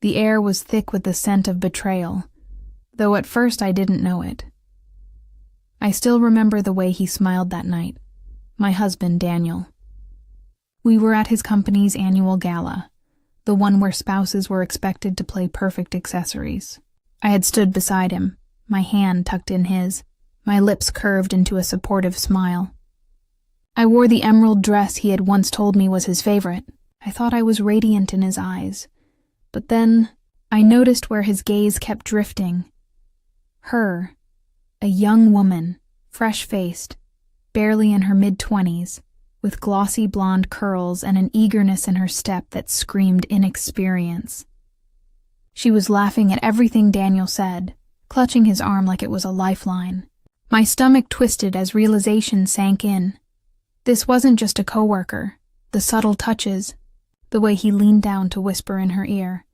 The air was thick with the scent of betrayal, though at first I didn't know it. I still remember the way he smiled that night, my husband, Daniel. We were at his company's annual gala, the one where spouses were expected to play perfect accessories. I had stood beside him, my hand tucked in his, my lips curved into a supportive smile. I wore the emerald dress he had once told me was his favorite. I thought I was radiant in his eyes. But then I noticed where his gaze kept drifting. Her, a young woman, fresh-faced, barely in her mid-20s, with glossy blonde curls and an eagerness in her step that screamed inexperience. She was laughing at everything Daniel said, clutching his arm like it was a lifeline. My stomach twisted as realization sank in. This wasn't just a coworker. The subtle touches, the way he leaned down to whisper in her ear,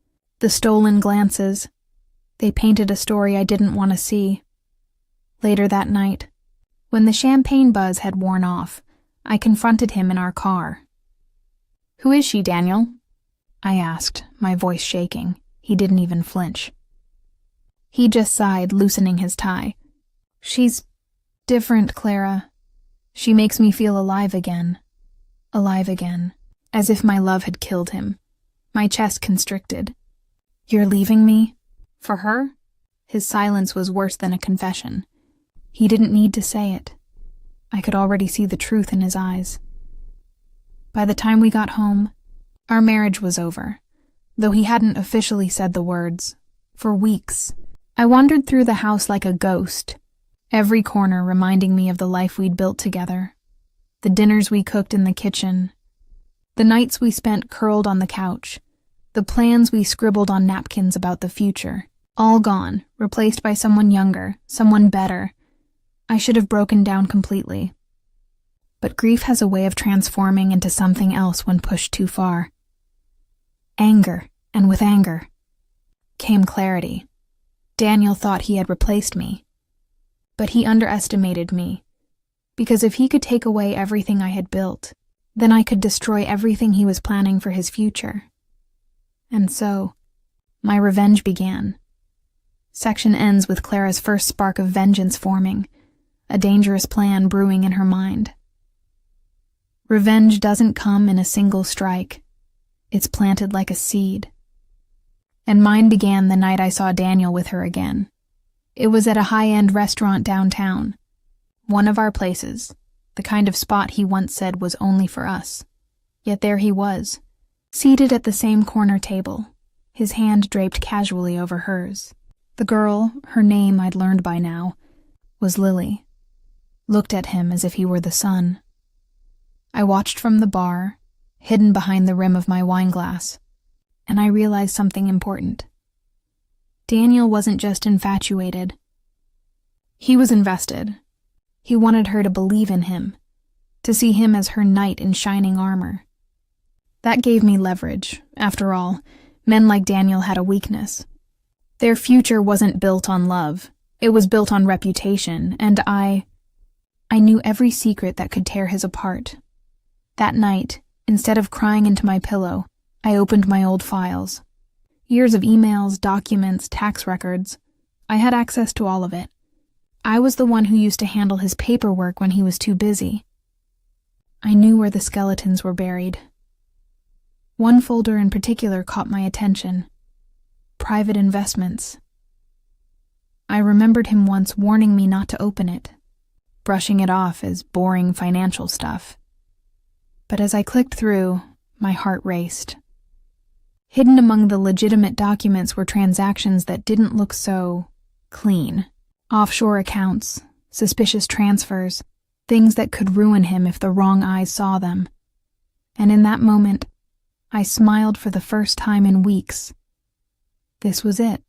the stolen glances, they painted a story I didn't want to see. Later that night, when the champagne buzz had worn off, I confronted him in our car. "Who is she, Daniel?" I asked, my voice shaking. He didn't even flinch. He just sighed, loosening his tie. "She's different, Clara. She makes me feel alive again. Alive again. As if my love had killed him." My chest constricted. "You're leaving me? For her?" His silence was worse than a confession. He didn't need to say it. I could already see the truth in his eyes. By the time we got home, our marriage was over, though he hadn't officially said the words. For weeks, I wandered through the house like a ghost, every corner reminding me of the life we'd built together, the dinners we cooked in the kitchen, the nights we spent curled on the couch, the plans we scribbled on napkins about the future, all gone, replaced by someone younger, someone better. I should have broken down completely. But grief has a way of transforming into something else when pushed too far. Anger, and with anger came clarity. Daniel thought he had replaced me. But he underestimated me, because if he could take away everything I had built, then I could destroy everything he was planning for his future. And so, my revenge began. Section ends with Clara's first spark of vengeance forming, a dangerous plan brewing in her mind. Revenge doesn't come in a single strike. It's planted like a seed. And mine began the night I saw Daniel with her again. It was at a high-end restaurant downtown. One of our places, the kind of spot he once said was only for us. Yet there he was, seated at the same corner table, his hand draped casually over hers. The girl, her name I'd learned by now, was Lily, looked at him as if he were the sun. I watched from the bar, hidden behind the rim of my wine glass, and I realized something important. Daniel wasn't just infatuated. He was invested. He wanted her to believe in him, to see him as her knight in shining armor. That gave me leverage. After all, men like Daniel had a weakness. Their future wasn't built on love. It was built on reputation, and I knew every secret that could tear his apart. That night, instead of crying into my pillow, I opened my old files. Years of emails, documents, tax records. I had access to all of it. I was the one who used to handle his paperwork when he was too busy. I knew where the skeletons were buried. One folder in particular caught my attention. Private investments. I remembered him once warning me not to open it, brushing it off as boring financial stuff. But as I clicked through, my heart raced. Hidden among the legitimate documents were transactions that didn't look so clean. Offshore accounts, suspicious transfers, things that could ruin him if the wrong eyes saw them. And in that moment, I smiled for the first time in weeks. This was it.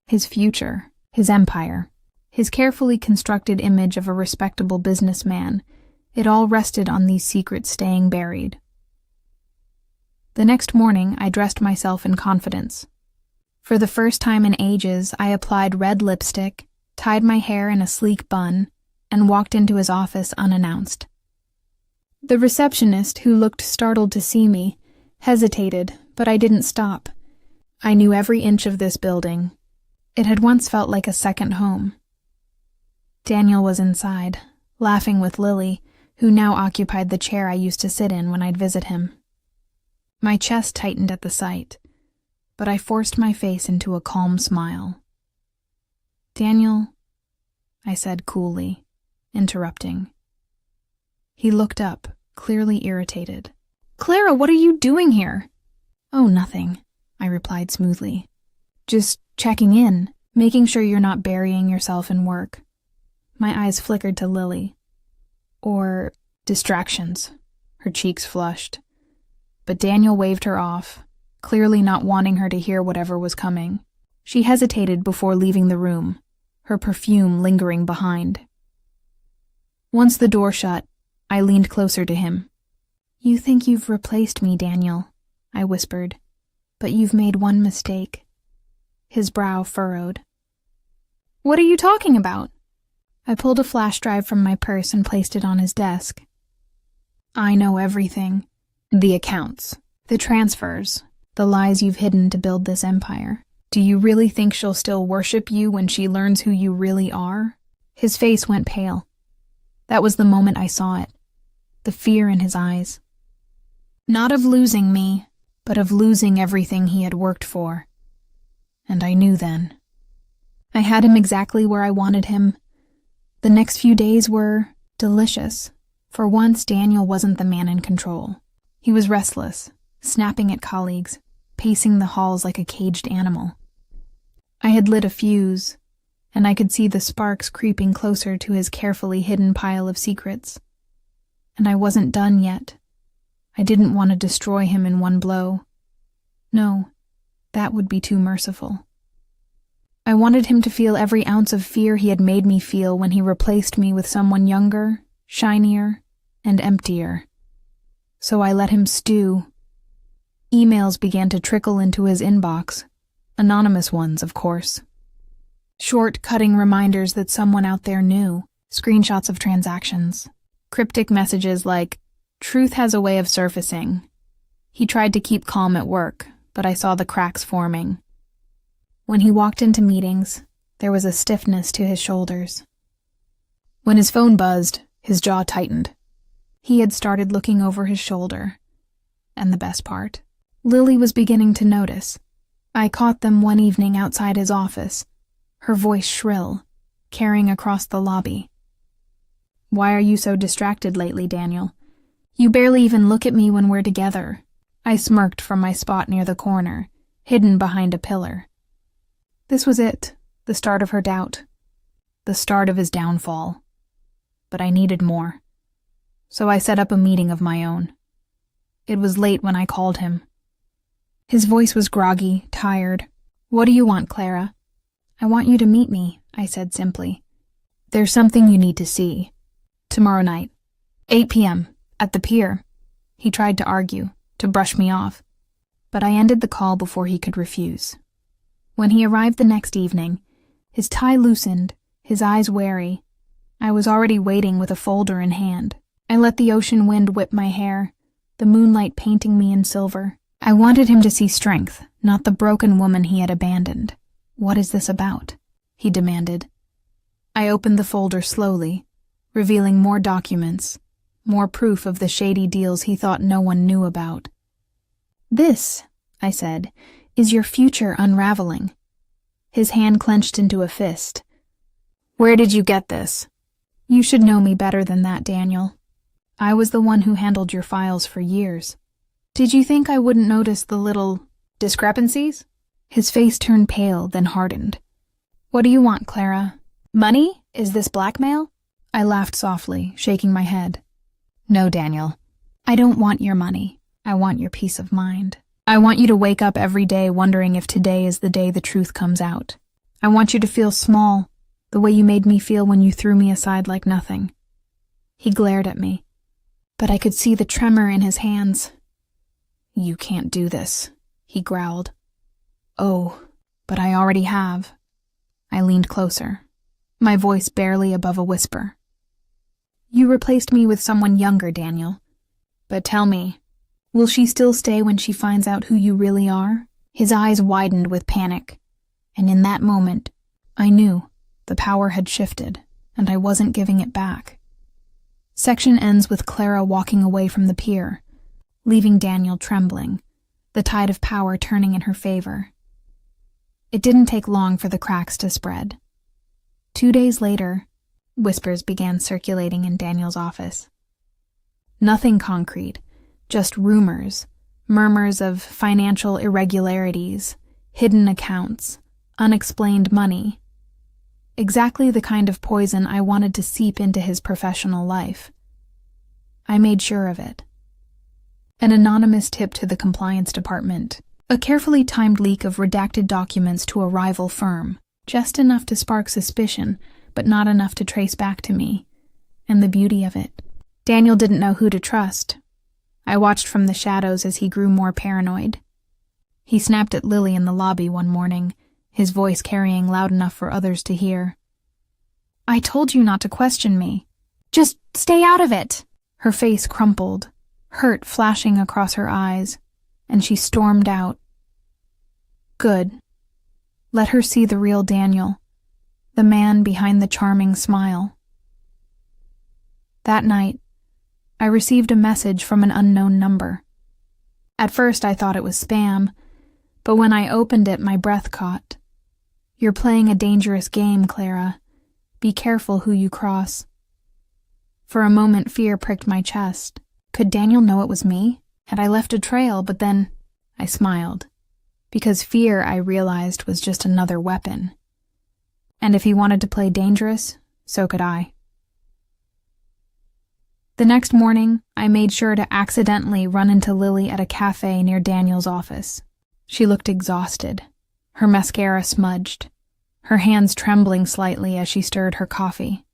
His future, his empire, his carefully constructed image of a respectable businessman, it all rested on these secrets staying buried. The next morning, I dressed myself in confidence. For the first time in ages, I applied red lipstick, tied my hair in a sleek bun, and walked into his office unannounced. The receptionist, who looked startled to see me, hesitated, but I didn't stop. I knew every inch of this building. It had once felt like a second home. Daniel was inside, laughing with Lily, who now occupied the chair I used to sit in when I'd visit him. My chest tightened at the sight, but I forced my face into a calm smile. "Daniel," I said coolly, interrupting. He looked up, clearly irritated. "Clara, what are you doing here?" "Oh, nothing," I replied smoothly. "Just checking in, making sure you're not burying yourself in work." My eyes flickered to Lily. "Or distractions." Her cheeks flushed. But Daniel waved her off, clearly not wanting her to hear whatever was coming. She hesitated before leaving the room, her perfume lingering behind. Once the door shut, I leaned closer to him. "You think you've replaced me, Daniel," I whispered, "but you've made one mistake." His brow furrowed. "What are you talking about?" I pulled a flash drive from my purse and placed it on his desk. "I know everything. The accounts, the transfers, the lies you've hidden to build this empire. Do you really think she'll still worship you when she learns who you really are?" His face went pale. That was the moment I saw it, the fear in his eyes. Not of losing me, but of losing everything he had worked for. And I knew then. I had him exactly where I wanted him. The next few days were delicious. For once, Daniel wasn't the man in control. He was restless, snapping at colleagues, pacing the halls like a caged animal. I had lit a fuse, and I could see the sparks creeping closer to his carefully hidden pile of secrets. And I wasn't done yet. I didn't want to destroy him in one blow. No, that would be too merciful. I wanted him to feel every ounce of fear he had made me feel when he replaced me with someone younger, shinier, and emptier. So I let him stew. Emails began to trickle into his inbox, anonymous ones, of course. Short, cutting reminders that someone out there knew, screenshots of transactions, cryptic messages like, "Truth has a way of surfacing." He tried to keep calm at work, but I saw the cracks forming. When he walked into meetings, there was a stiffness to his shoulders. When his phone buzzed, his jaw tightened. He had started looking over his shoulder. And the best part, Lily was beginning to notice. I caught them one evening outside his office, her voice shrill, carrying across the lobby. "Why are you so distracted lately, Daniel? You barely even look at me when we're together." I smirked from my spot near the corner, hidden behind a pillar. This was it, the start of her doubt, the start of his downfall. But I needed more. So I set up a meeting of my own. It was late when I called him. His voice was groggy, tired. "What do you want, Clara?" "I want you to meet me," I said simply. "There's something you need to see. Tomorrow night, 8 p.m., at the pier." He tried to argue, to brush me off, but I ended the call before he could refuse. When he arrived the next evening, his tie loosened, his eyes wary, I was already waiting with a folder in hand. I let the ocean wind whip my hair, the moonlight painting me in silver. I wanted him to see strength, not the broken woman he had abandoned. "What is this about?" he demanded. I opened the folder slowly, revealing more documents, more proof of the shady deals he thought no one knew about. "This," I said, "is your future unraveling." His hand clenched into a fist. "Where did you get this?" "You should know me better than that, Daniel. I was the one who handled your files for years. Did you think I wouldn't notice the little discrepancies?" His face turned pale, then hardened. "What do you want, Clara? Money? Is this blackmail?" I laughed softly, shaking my head. "No, Daniel. I don't want your money. I want your peace of mind. I want you to wake up every day wondering if today is the day the truth comes out. I want you to feel small, the way you made me feel when you threw me aside like nothing." He glared at me, but I could see the tremor in his hands. "You can't do this," he growled. "Oh, but I already have." I leaned closer, my voice barely above a whisper. "You replaced me with someone younger, Daniel. But tell me, will she still stay when she finds out who you really are?" His eyes widened with panic, and in that moment, I knew the power had shifted, and I wasn't giving it back. Section ends with Clara walking away from the pier, leaving Daniel trembling, the tide of power turning in her favor. It didn't take long for the cracks to spread. 2 days later, whispers began circulating in Daniel's office. Nothing concrete, just rumors, murmurs of financial irregularities, hidden accounts, unexplained money. Exactly the kind of poison I wanted to seep into his professional life. I made sure of it. An anonymous tip to the compliance department, a carefully timed leak of redacted documents to a rival firm, just enough to spark suspicion, but not enough to trace back to me. And the beauty of it. Daniel didn't know who to trust. I watched from the shadows as he grew more paranoid. He snapped at Lily in the lobby one morning, his voice carrying loud enough for others to hear. "I told you not to question me. Just stay out of it!" Her face crumpled, hurt flashing across her eyes, and she stormed out. Good. Let her see the real Daniel, the man behind the charming smile. That night, I received a message from an unknown number. At first I thought it was spam, but when I opened it my breath caught. "You're playing a dangerous game, Clara. Be careful who you cross." For a moment fear pricked my chest. Could Daniel know it was me? Had I left a trail? But then I smiled, because fear, I realized, was just another weapon. And if he wanted to play dangerous, so could I. The next morning, I made sure to accidentally run into Lily at a cafe near Daniel's office. She looked exhausted, her mascara smudged, her hands trembling slightly as she stirred her coffee.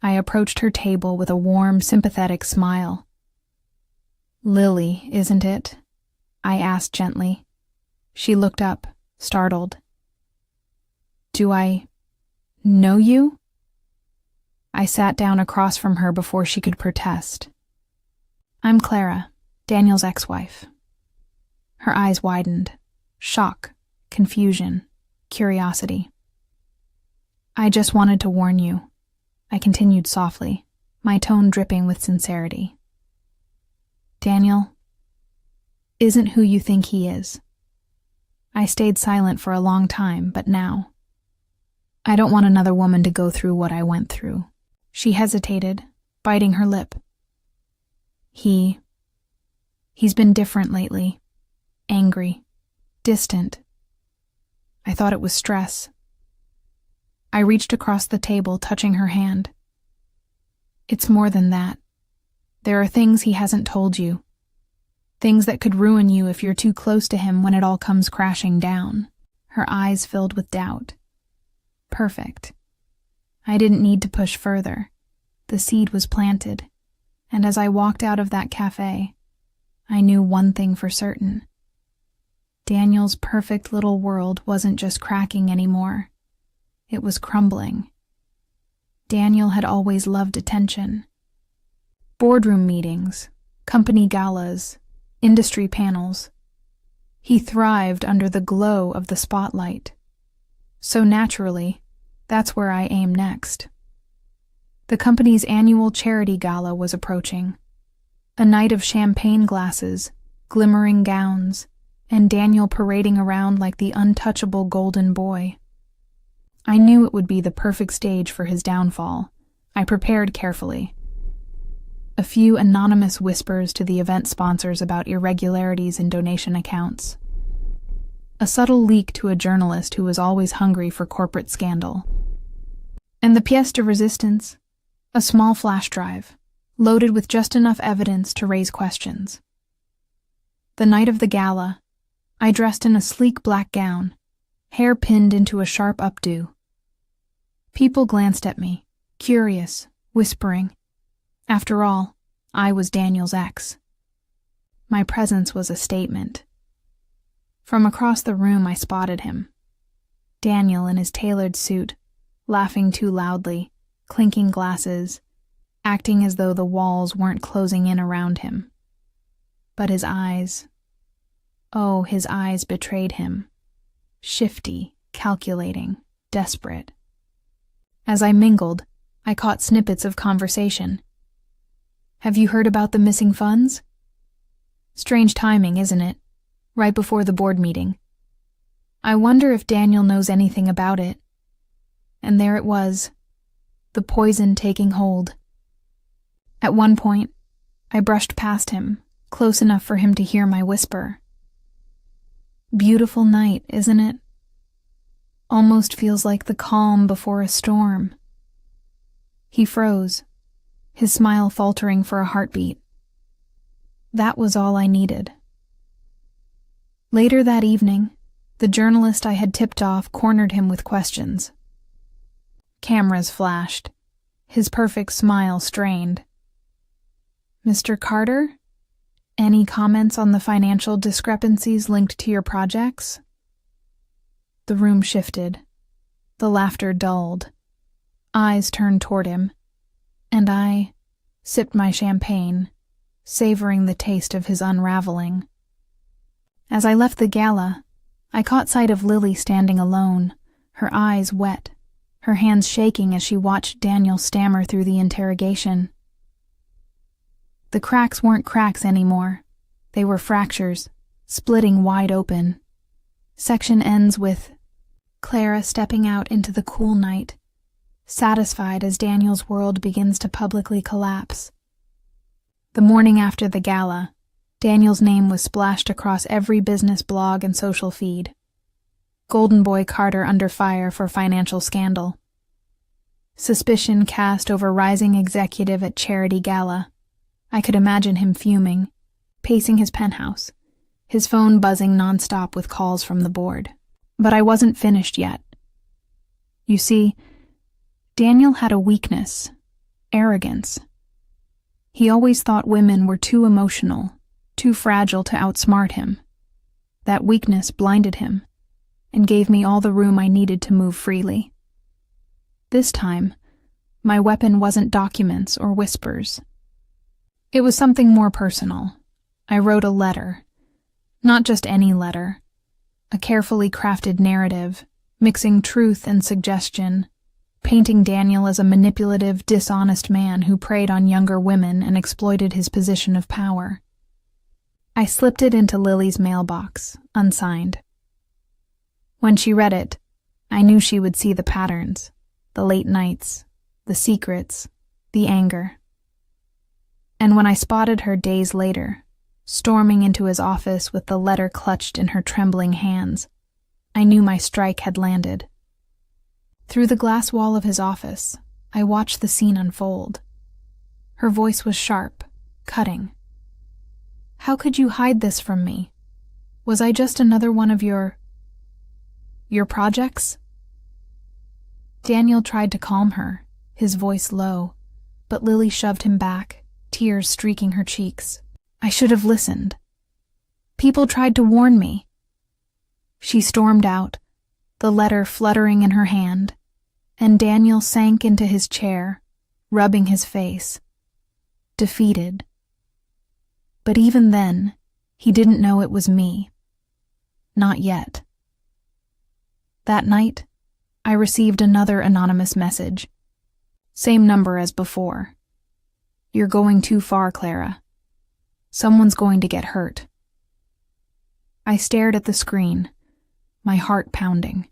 I approached her table with a warm, sympathetic smile. "Lily, isn't it?" I asked gently. She looked up, startled. "Do I know you?" I sat down across from her before she could protest. "I'm Clara, Daniel's ex-wife." Her eyes widened. Shock, confusion, curiosity. "I just wanted to warn you," I continued softly, my tone dripping with sincerity. "Daniel isn't who you think he is." I stayed silent for a long time, but now, I don't want another woman to go through what I went through. She hesitated, biting her lip. He's been different lately. Angry. Distant. I thought it was stress. I reached across the table, touching her hand. "It's more than that. There are things he hasn't told you. Things that could ruin you if you're too close to him when it all comes crashing down." Her eyes filled with doubt. Perfect. I didn't need to push further. The seed was planted, and as I walked out of that cafe, I knew one thing for certain. Daniel's perfect little world wasn't just cracking anymore. It was crumbling. Daniel had always loved attention. Boardroom meetings, company galas, industry panels. He thrived under the glow of the spotlight. So naturally, that's where I aim next. The company's annual charity gala was approaching. A night of champagne glasses, glimmering gowns, and Daniel parading around like the untouchable golden boy. I knew it would be the perfect stage for his downfall. I prepared carefully. A few anonymous whispers to the event sponsors about irregularities in donation accounts. A subtle leak to a journalist who was always hungry for corporate scandal. And the pièce de résistance, a small flash drive, loaded with just enough evidence to raise questions. The night of the gala, I dressed in a sleek black gown, hair pinned into a sharp updo. People glanced at me, curious, whispering. After all, I was Daniel's ex. My presence was a statement. From across the room I spotted him. Daniel in his tailored suit, laughing too loudly, clinking glasses, acting as though the walls weren't closing in around him. But his eyes, Oh, his eyes betrayed him. Shifty, calculating, desperate. As I mingled, I caught snippets of conversation. "Have you heard about the missing funds?" "Strange timing, isn't it? Right before the board meeting. I wonder if Daniel knows anything about it." And there it was, the poison taking hold. At one point, I brushed past him, close enough for him to hear my whisper. "Beautiful night, isn't it? Almost feels like the calm before a storm." He froze, his smile faltering for a heartbeat. That was all I needed. Later that evening, the journalist I had tipped off cornered him with questions. Cameras flashed, his perfect smile strained. "Mr. Carter, any comments on the financial discrepancies linked to your projects?" The room shifted. The laughter dulled. Eyes turned toward him, and I sipped my champagne, savoring the taste of his unraveling. As I left the gala, I caught sight of Lily standing alone, her eyes wet, her hands shaking as she watched Daniel stammer through the interrogation. The cracks weren't cracks anymore. They were fractures, splitting wide open. Section ends with Clara stepping out into the cool night, satisfied as Daniel's world begins to publicly collapse. The morning after the gala, Daniel's name was splashed across every business blog and social feed. Golden Boy Carter under fire for financial scandal. Suspicion cast over rising executive at charity gala. I could imagine him fuming, pacing his penthouse, his phone buzzing nonstop with calls from the board. But I wasn't finished yet. You see, Daniel had a weakness, arrogance. He always thought women were too emotional, too fragile to outsmart him. That weakness blinded him and gave me all the room I needed to move freely. This time, my weapon wasn't documents or whispers. It was something more personal. I wrote a letter. Not just any letter. A carefully crafted narrative, mixing truth and suggestion, painting Daniel as a manipulative, dishonest man who preyed on younger women and exploited his position of power. I slipped it into Lily's mailbox, unsigned. When she read it, I knew she would see the patterns, the late nights, the secrets, the anger. And when I spotted her days later, storming into his office with the letter clutched in her trembling hands, I knew my strike had landed. Through the glass wall of his office, I watched the scene unfold. Her voice was sharp, cutting. "How could you hide this from me? Was I just another one of your projects?" Daniel tried to calm her, his voice low, but Lily shoved him back, tears streaking her cheeks. "I should have listened. People tried to warn me." She stormed out, the letter fluttering in her hand, and Daniel sank into his chair, rubbing his face, defeated. But even then, he didn't know it was me. Not yet. That night, I received another anonymous message. Same number as before. "You're going too far, Clara. Someone's going to get hurt." I stared at the screen, my heart pounding.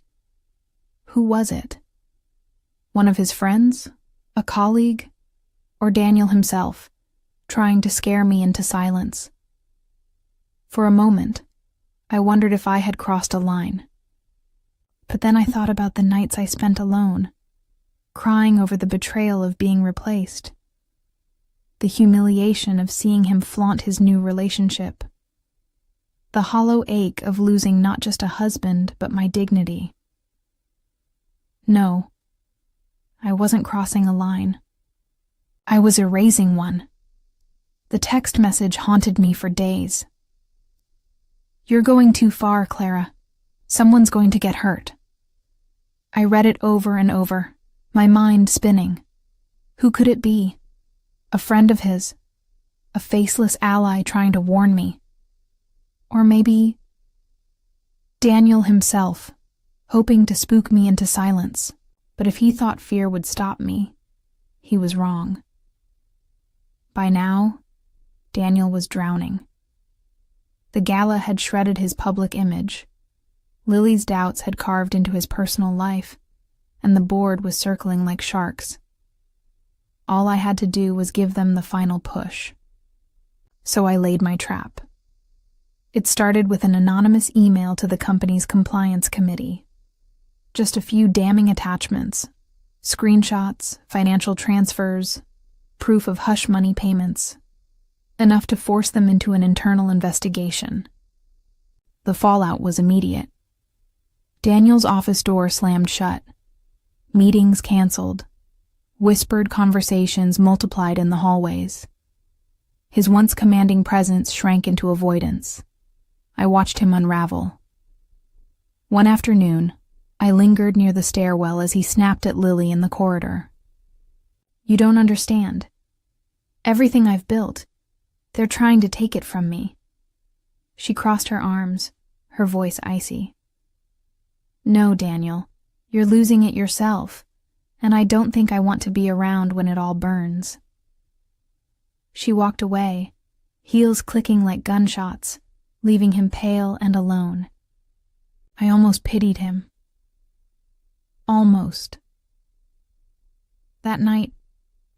Who was it? One of his friends? A colleague? Or Daniel himself, trying to scare me into silence? For a moment, I wondered if I had crossed a line. But then I thought about the nights I spent alone, crying over the betrayal of being replaced. The humiliation of seeing him flaunt his new relationship. The hollow ache of losing not just a husband, but my dignity. No, I wasn't crossing a line. I was erasing one. The text message haunted me for days. "You're going too far, Clara. Someone's going to get hurt." I read it over and over, my mind spinning. Who could it be? A friend of his, a faceless ally trying to warn me. Or maybe Daniel himself, hoping to spook me into silence. But if he thought fear would stop me, he was wrong. By now, Daniel was drowning. The gala had shredded his public image. Lily's doubts had carved into his personal life, and the board was circling like sharks. All I had to do was give them the final push. So I laid my trap. It started with an anonymous email to the company's compliance committee. Just a few damning attachments, screenshots, financial transfers, proof of hush money payments, enough to force them into an internal investigation. The fallout was immediate. Daniel's office door slammed shut. Meetings canceled. Whispered conversations multiplied in the hallways. His once commanding presence shrank into avoidance. I watched him unravel. One afternoon, I lingered near the stairwell as he snapped at Lily in the corridor. "You don't understand. Everything I've built, they're trying to take it from me." She crossed her arms, her voice icy. "No, Daniel, you're losing it yourself, and I don't think I want to be around when it all burns." She walked away, heels clicking like gunshots, leaving him pale and alone. I almost pitied him. Almost. That night,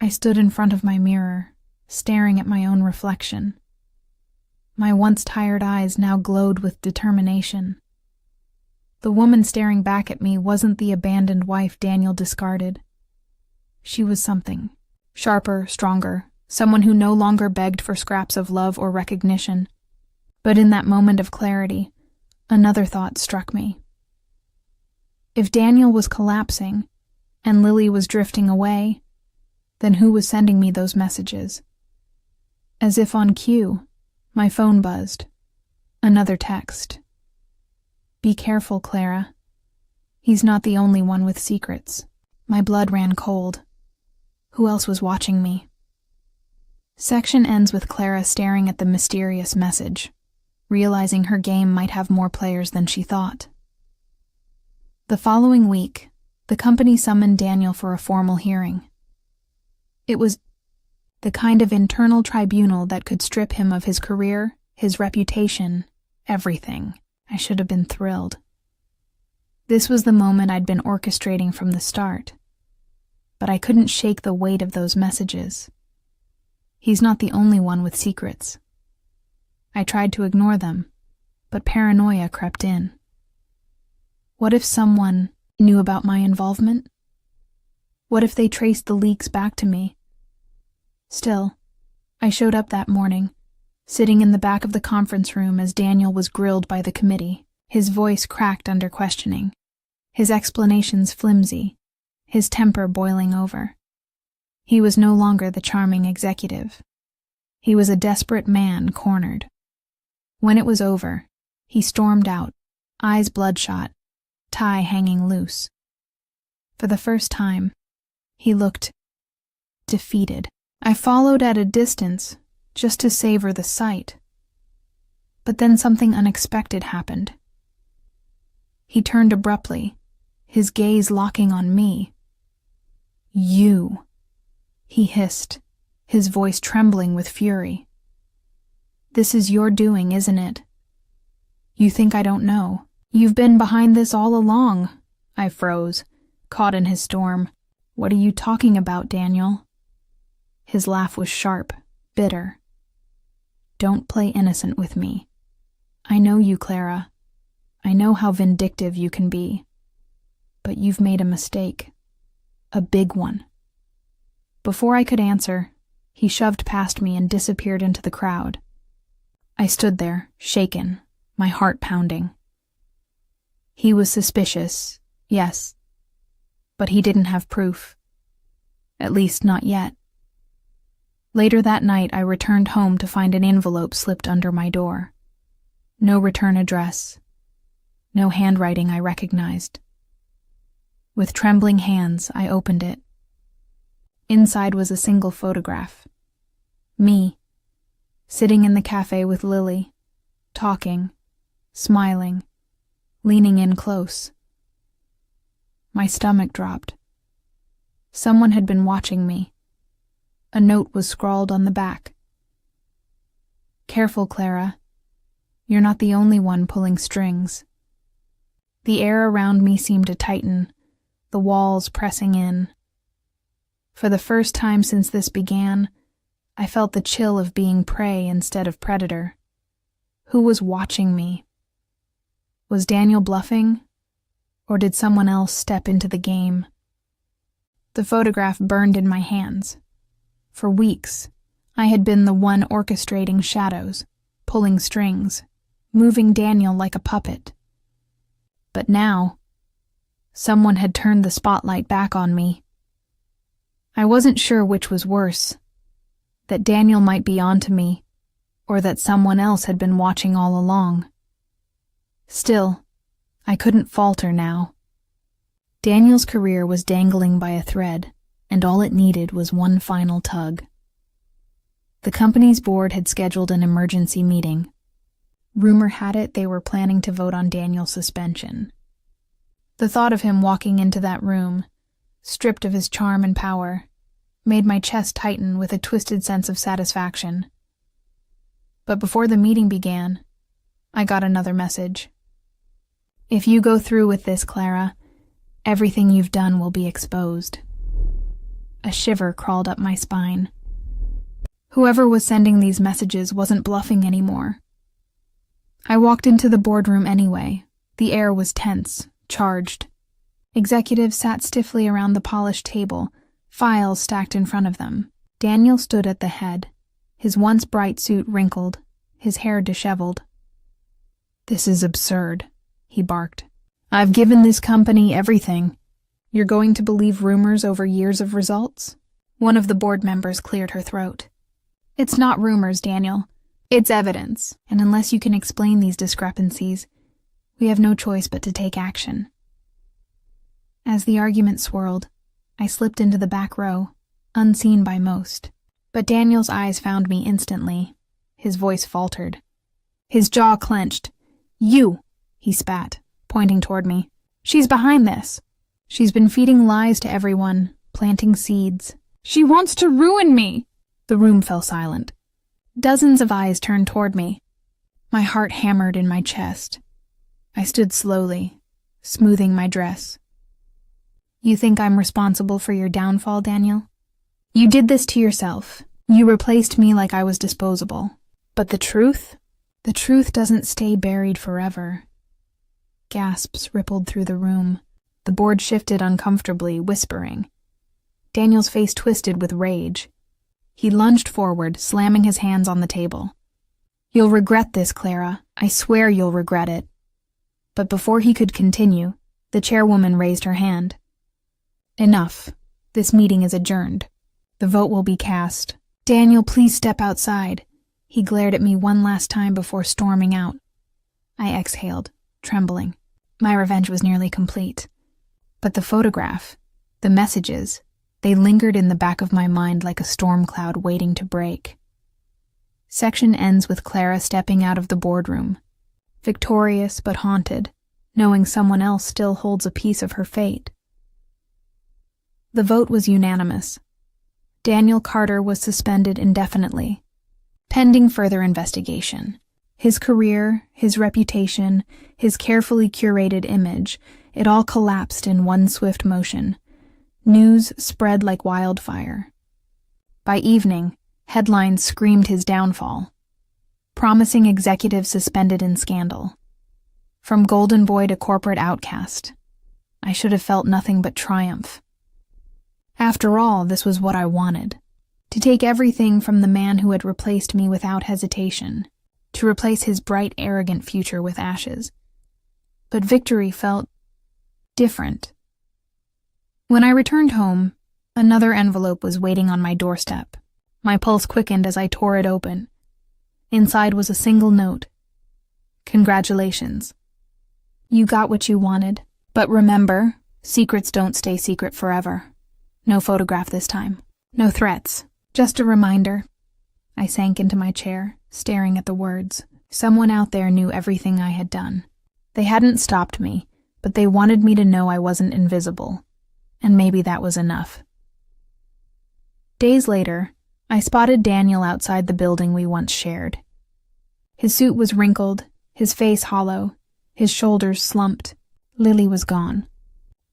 I stood in front of my mirror, staring at my own reflection. My once tired eyes now glowed with determination. The woman staring back at me wasn't the abandoned wife Daniel discarded. She was something. Sharper, stronger, someone who no longer begged for scraps of love or recognition. But in that moment of clarity, another thought struck me. If Daniel was collapsing, and Lily was drifting away, then who was sending me those messages? As if on cue, my phone buzzed. Another text. "Be careful, Clara. He's not the only one with secrets." My blood ran cold. Who else was watching me? Section ends with Clara staring at the mysterious message, realizing her game might have more players than she thought. The following week, the company summoned Daniel for a formal hearing. It was the kind of internal tribunal that could strip him of his career, his reputation, everything. I should have been thrilled. This was the moment I'd been orchestrating from the start. But I couldn't shake the weight of those messages. He's not the only one with secrets. I tried to ignore them, but paranoia crept in. What if someone knew about my involvement? What if they traced the leaks back to me? Still, I showed up that morning, sitting in the back of the conference room as Daniel was grilled by the committee, his voice cracked under questioning, his explanations flimsy, his temper boiling over. He was no longer the charming executive. He was a desperate man cornered. When it was over, he stormed out, eyes bloodshot, tie hanging loose. For the first time, he looked defeated. I followed at a distance, just to savor the sight. But then something unexpected happened. He turned abruptly, his gaze locking on me. "You," he hissed, his voice trembling with fury. "This is your doing, isn't it? You think I don't know? You've been behind this all along." I froze, caught in his storm. "What are you talking about, Daniel?" His laugh was sharp, bitter. "Don't play innocent with me. I know you, Clara. I know how vindictive you can be. But you've made a mistake. A big one." Before I could answer, he shoved past me and disappeared into the crowd. I stood there, shaken, my heart pounding. He was suspicious, yes, but he didn't have proof. At least not yet. Later that night, I returned home to find an envelope slipped under my door. No return address. No handwriting I recognized. With trembling hands, I opened it. Inside was a single photograph. Me, sitting in the cafe with Lily, talking, smiling, leaning in close. My stomach dropped. Someone had been watching me. A note was scrawled on the back. "Careful, Clara. You're not the only one pulling strings." The air around me seemed to tighten, the walls pressing in. For the first time since this began, I felt the chill of being prey instead of predator. Who was watching me? Was Daniel bluffing? Or did someone else step into the game? The photograph burned in my hands. For weeks, I had been the one orchestrating shadows, pulling strings, moving Daniel like a puppet. But now, someone had turned the spotlight back on me. I wasn't sure which was worse, that Daniel might be onto me, or that someone else had been watching all along. Still, I couldn't falter now. Daniel's career was dangling by a thread, and all it needed was one final tug. The company's board had scheduled an emergency meeting. Rumor had it they were planning to vote on Daniel's suspension. The thought of him walking into that room, stripped of his charm and power, made my chest tighten with a twisted sense of satisfaction. But before the meeting began, I got another message. "If you go through with this, Clara, everything you've done will be exposed." A shiver crawled up my spine. Whoever was sending these messages wasn't bluffing anymore. I walked into the boardroom anyway. The air was tense, charged. Executives sat stiffly around the polished table, files stacked in front of them. Daniel stood at the head, his once bright suit wrinkled, his hair disheveled. "This is absurd," he barked. "I've given this company everything. You're going to believe rumors over years of results?" One of the board members cleared her throat. "It's not rumors, Daniel. It's evidence, and unless you can explain these discrepancies, we have no choice but to take action." As the argument swirled, I slipped into the back row, unseen by most. But Daniel's eyes found me instantly. His voice faltered. His jaw clenched. "You!" he spat, pointing toward me. "She's behind this. She's been feeding lies to everyone, planting seeds. She wants to ruin me!" The room fell silent. Dozens of eyes turned toward me. My heart hammered in my chest. I stood slowly, smoothing my dress. "You think I'm responsible for your downfall, Daniel? You did this to yourself. You replaced me like I was disposable. But the truth? The truth doesn't stay buried forever." Gasps rippled through the room. The board shifted uncomfortably, whispering. Daniel's face twisted with rage. He lunged forward, slamming his hands on the table. "You'll regret this, Clara. I swear you'll regret it." But before he could continue, the chairwoman raised her hand. "Enough. This meeting is adjourned. The vote will be cast. Daniel, please step outside." He glared at me one last time before storming out. I exhaled, trembling. My revenge was nearly complete. But the photograph, the messages, they lingered in the back of my mind like a storm cloud waiting to break. Section ends with Clara stepping out of the boardroom, victorious but haunted, knowing someone else still holds a piece of her fate. The vote was unanimous. Daniel Carter was suspended indefinitely, pending further investigation. His career, his reputation, his carefully curated image, it all collapsed in one swift motion. News spread like wildfire. By evening, headlines screamed his downfall. Promising executive suspended in scandal. From golden boy to corporate outcast. I should have felt nothing but triumph. After all, this was what I wanted. To take everything from the man who had replaced me without hesitation. To replace his bright, arrogant future with ashes. But victory felt different. When I returned home, another envelope was waiting on my doorstep. My pulse quickened as I tore it open. Inside was a single note. "Congratulations. You got what you wanted. But remember, secrets don't stay secret forever. No photograph this time. No threats. Just a reminder." I sank into my chair, staring at the words. Someone out there knew everything I had done. They hadn't stopped me, but they wanted me to know I wasn't invisible, and maybe that was enough. Days later, I spotted Daniel outside the building we once shared. His suit was wrinkled, his face hollow, his shoulders slumped. Lily was gone.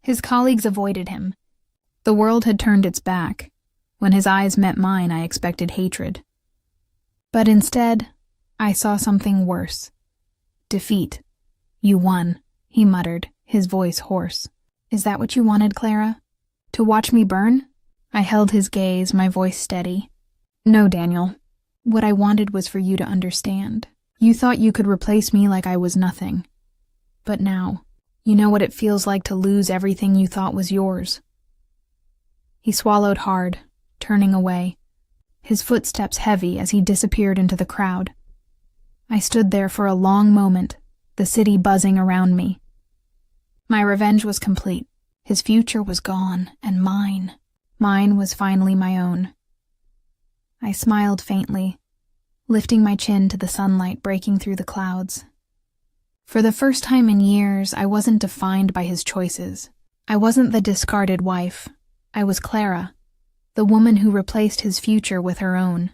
His colleagues avoided him. The world had turned its back. When his eyes met mine, I expected hatred. But instead, I saw something worse. Defeat. "You won," he muttered, his voice hoarse. "Is that what you wanted, Clara? To watch me burn?" I held his gaze, my voice steady. "No, Daniel. What I wanted was for you to understand. You thought you could replace me like I was nothing. But now, you know what it feels like to lose everything you thought was yours." He swallowed hard, turning away, his footsteps heavy as he disappeared into the crowd. I stood there for a long moment, the city buzzing around me. My revenge was complete. His future was gone, and mine was finally my own. I smiled faintly, lifting my chin to the sunlight breaking through the clouds. For the first time in years, I wasn't defined by his choices. I wasn't the discarded wife. I was Clara, the woman who replaced his future with her own.